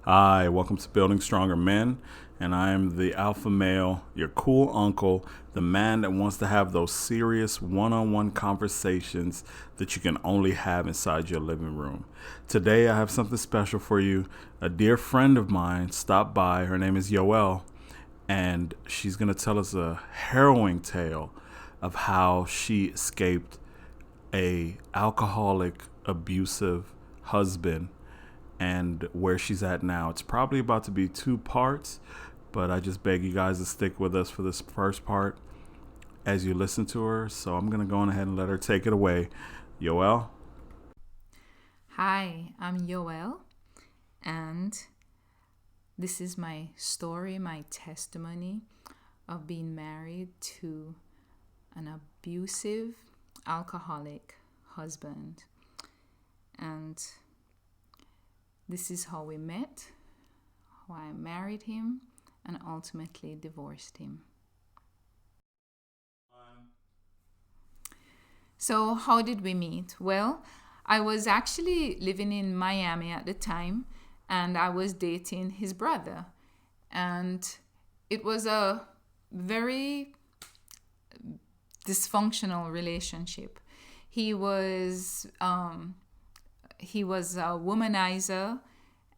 Hi, welcome to Building Stronger Men, and I am the alpha male, your cool uncle, the man that wants to have those serious one-on-one conversations that you can only have inside your living room. Today I have something special for you. A dear friend of mine stopped by. Her name is Yoel, and she's going to tell us a harrowing tale of how she escaped a alcoholic, abusive husband and where she's at now. It's probably about to be two parts, but I just beg you guys to stick with us for this first part as you listen to her. So I'm going to go on ahead and let her take it away. Yoel? Hi, I'm Yoel, and this is my story, my testimony of being married to an abusive, alcoholic husband. And this is how we met, how I married him, and ultimately divorced him. So, how did we meet? Well, I was actually living in Miami at the time, and I was dating his brother. And it was a very dysfunctional relationship. He was he was a womanizer,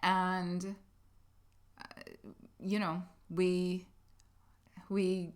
and you know we I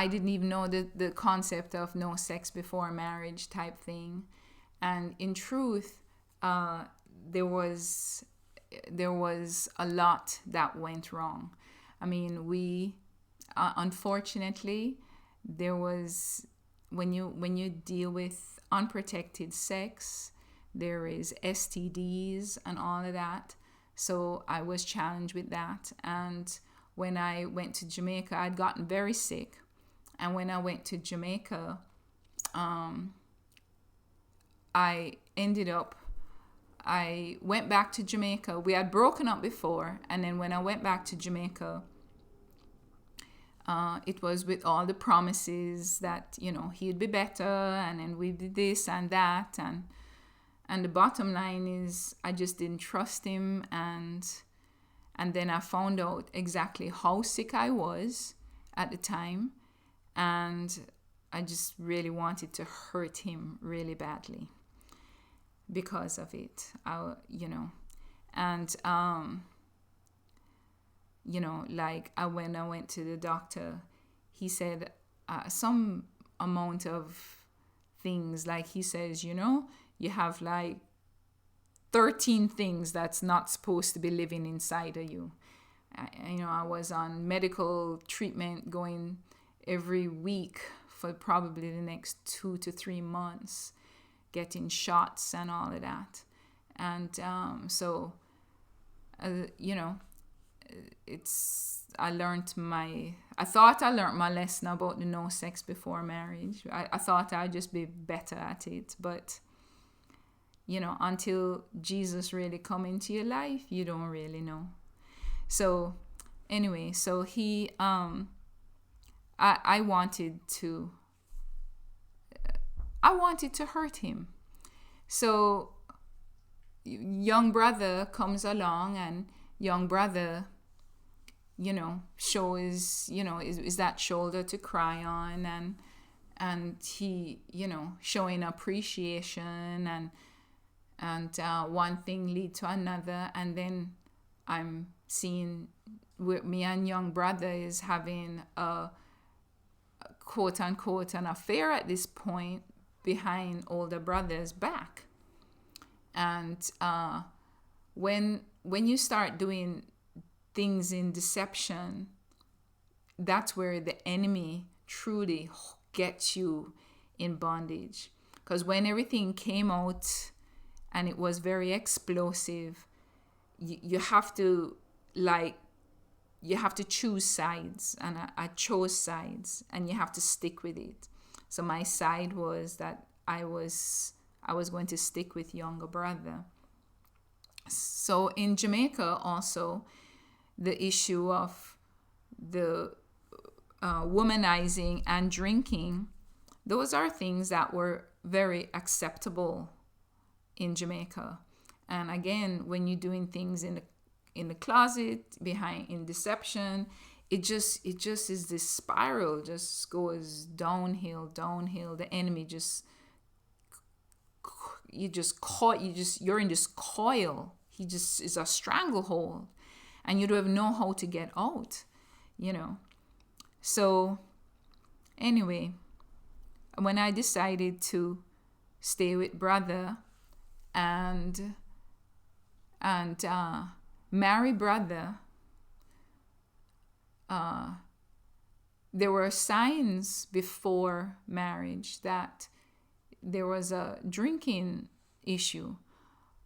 didn't even know the concept of no sex before marriage type thing. And in truth, there was there was a lot that went wrong. I mean, we unfortunately, there was, when you deal with unprotected sex, there is STDs and all of that. So I was challenged with that. And when I went to Jamaica, I'd gotten very sick. And when I went to Jamaica, I ended up, I went back to Jamaica. We had broken up before. And then when I went back to Jamaica, it was with all the promises that, he'd be better, and then we did this and that. And the bottom line is I just didn't trust him. And then I found out exactly how sick I was at the time. And I just really wanted to hurt him really badly because of it. And, when I went to the doctor, he said some amount of things. Like, he says, you have like 13 things that's not supposed to be living inside of you. I was on medical treatment going every week for probably the next 2 to 3 months, getting shots and all of that. And I thought I learned my lesson about the no sex before marriage. I thought I'd just be better at it. But until Jesus really come into your life, you don't really know. So anyway, so he I wanted to hurt him. So young brother comes along, and young brother shows, is that shoulder to cry on. And he, showing appreciation, and one thing lead to another. And then I'm seeing me and young brother is having a quote unquote an affair at this point behind older brother's back. And when you start doing things in deception, that's where the enemy truly gets you in bondage. Because when everything came out and it was very explosive, you have to choose sides. And I chose sides, and you have to stick with it. So my side was that I was going to stick with younger brother. So in Jamaica also, the issue of the womanizing and drinking, those are things that were very acceptable in Jamaica. And again, when you're doing things in the closet, behind in deception, it just is this spiral, just goes downhill, downhill. The enemy just you're in this coil. He just is a stranglehold, and you don't know how to get out, you know. So anyway, when I decided to stay with brother and marry brother, there were signs before marriage that there was a drinking issue.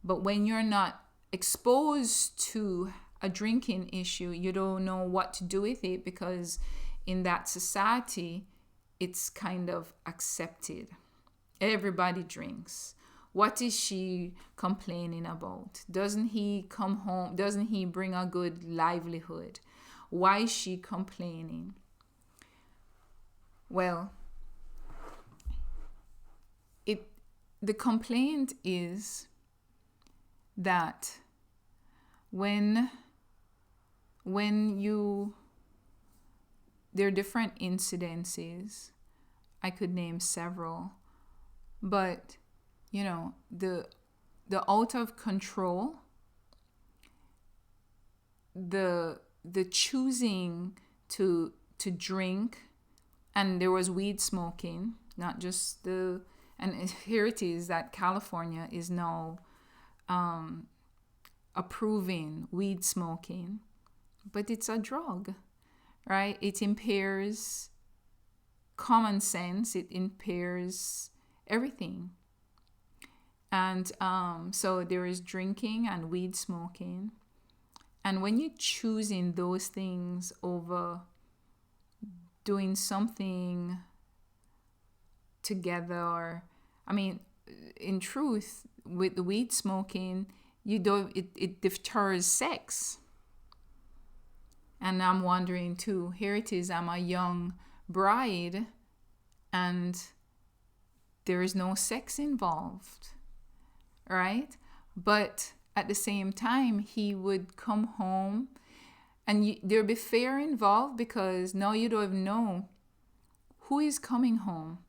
But when you're not exposed to a drinking issue, you don't know what to do with it, because in that society, it's kind of accepted. Everybody drinks. What is she complaining about? Doesn't he come home? Doesn't he bring a good livelihood? Why is she complaining? Well, the complaint is that when you there are different incidences. I could name several, but the out of control, the choosing to drink, and there was weed smoking, not just and here it is that California is now approving weed smoking, but it's a drug, right? It impairs common sense, it impairs everything. And so there is drinking and weed smoking. And when you're choosing those things over doing something together, or, I mean, in truth, with the weed smoking, it deters sex. And I'm wondering too, here it is, I'm a young bride and there is no sex involved, right? But at the same time, he would come home and there'd be fear involved, because now you don't even know who is coming home.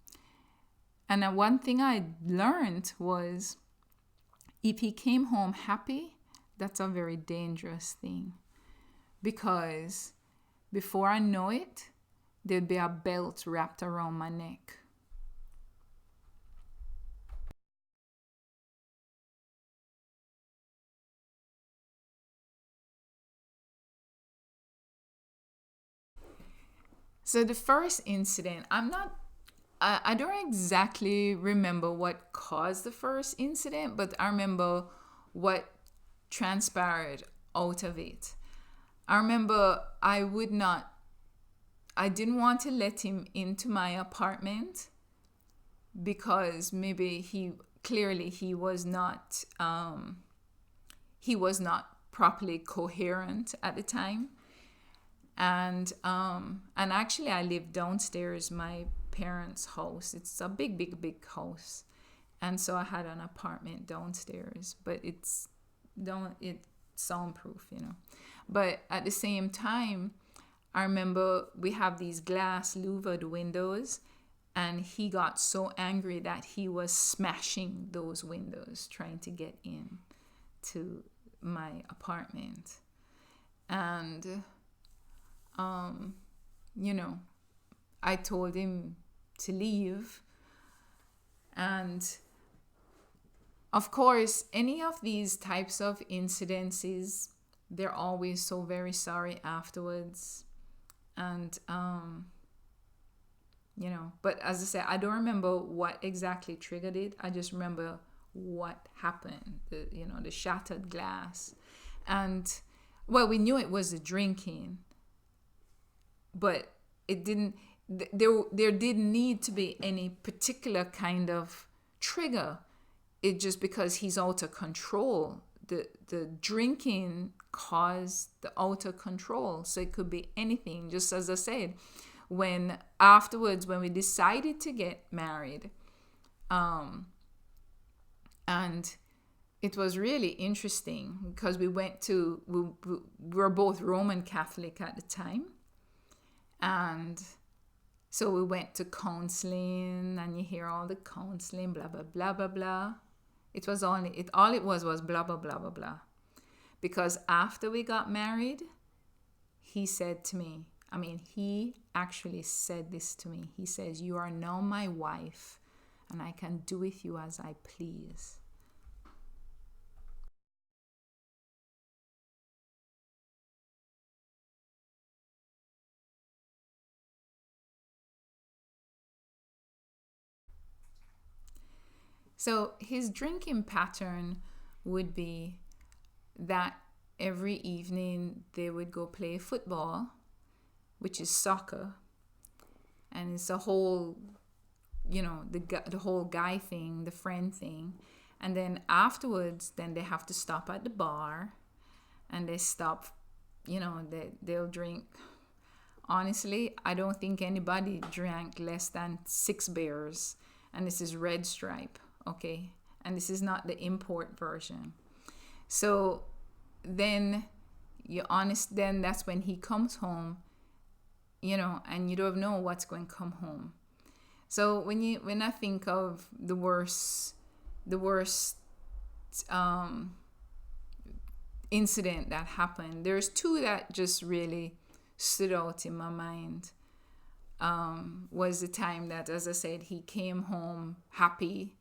And one thing I learned was, if he came home happy, that's a very dangerous thing, because before I know it, there'd be a belt wrapped around my neck. So the first incident, I don't exactly remember what caused the first incident, but I remember what transpired out of it. I remember I didn't want to let him into my apartment, because maybe he was not properly coherent at the time. And actually I lived downstairs my parents' house. It's a big house, and so I had an apartment downstairs, but it's soundproof, But at the same time, I remember we have these glass louvered windows, and he got so angry that he was smashing those windows trying to get in to my apartment. And I told him to leave. And of course, any of these types of incidences, they're always so very sorry afterwards. And but as I said, I don't remember what exactly triggered it. I just remember what happened, the shattered glass. And well, we knew it was the drinking, but it didn't, there didn't need to be any particular kind of trigger. It just, because he's out of control, the drinking caused the out of control. So it could be anything. Just as I said, when we decided to get married, and it was really interesting because we were both Roman Catholic at the time. And so we went to counseling, and you hear all the counseling, blah, blah, blah, blah, blah. All it was blah, blah, blah, blah, blah. Because after we got married, he said to me, he actually said this to me. He says, "You are now my wife, and I can do with you as I please." So his drinking pattern would be that every evening they would go play football, which is soccer, and it's a whole, the whole guy thing, the friend thing, and then afterwards, then they have to stop at the bar, and they stop, they'll drink. Honestly, I don't think anybody drank less than 6 beers, and this is Red Stripe, okay, and this is not the import version. So then then that's when he comes home, and you don't know what's going to come home. So when I think of the worst incident that happened, there's 2 that just really stood out in my mind. Was the time that, as I said, he came home happy,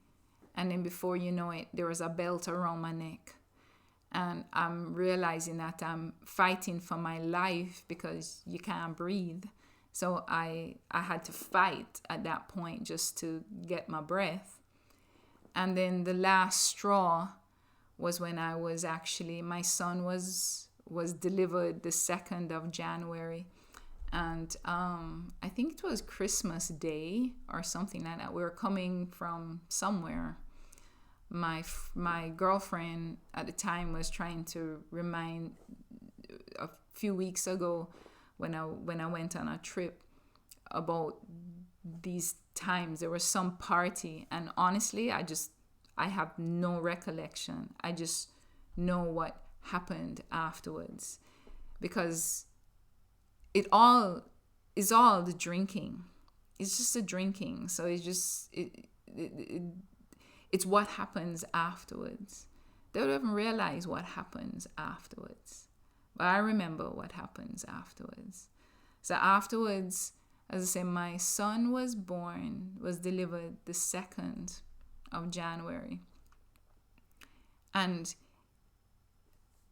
and then before you know it, there was a belt around my neck. And I'm realizing that I'm fighting for my life because you can't breathe. So I had to fight at that point just to get my breath. And then the last straw was when my son was delivered the 2nd of January. And I think it was Christmas Day or something like that. We were coming from somewhere. My girlfriend at the time was trying to remind a few weeks ago when I went on a trip about these times. There was some party, and honestly, I have no recollection. I just know what happened afterwards, because it all is all the drinking. It's just the drinking. So it's what happens afterwards. They don't even realize what happens afterwards. But I remember what happens afterwards. So afterwards, as I say, my son was delivered the 2nd of January. And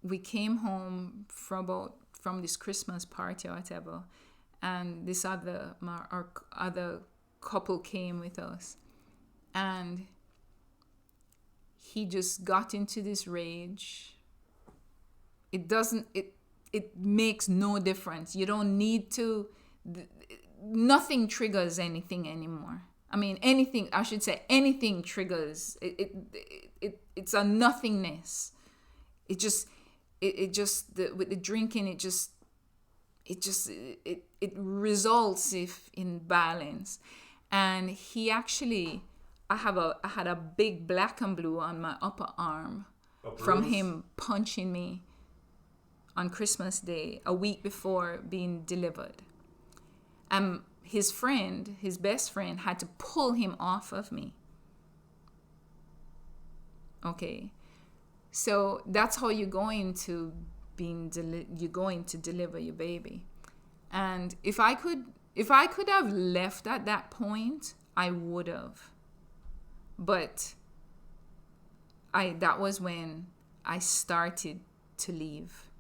we came home from this Christmas party or whatever, and this our other couple came with us, and he just got into this rage. It makes no difference. You don't need to, nothing triggers anything anymore. Anything triggers it's a nothingness. With the drinking, it results in violence. And he actually, I had a big black and blue on my upper arm from him punching me on Christmas Day, a week before being delivered. His best friend had to pull him off of me. Okay, so that's how you're going to deliver your baby. And if I could have left at that point, I would have. But that was when I started to leave.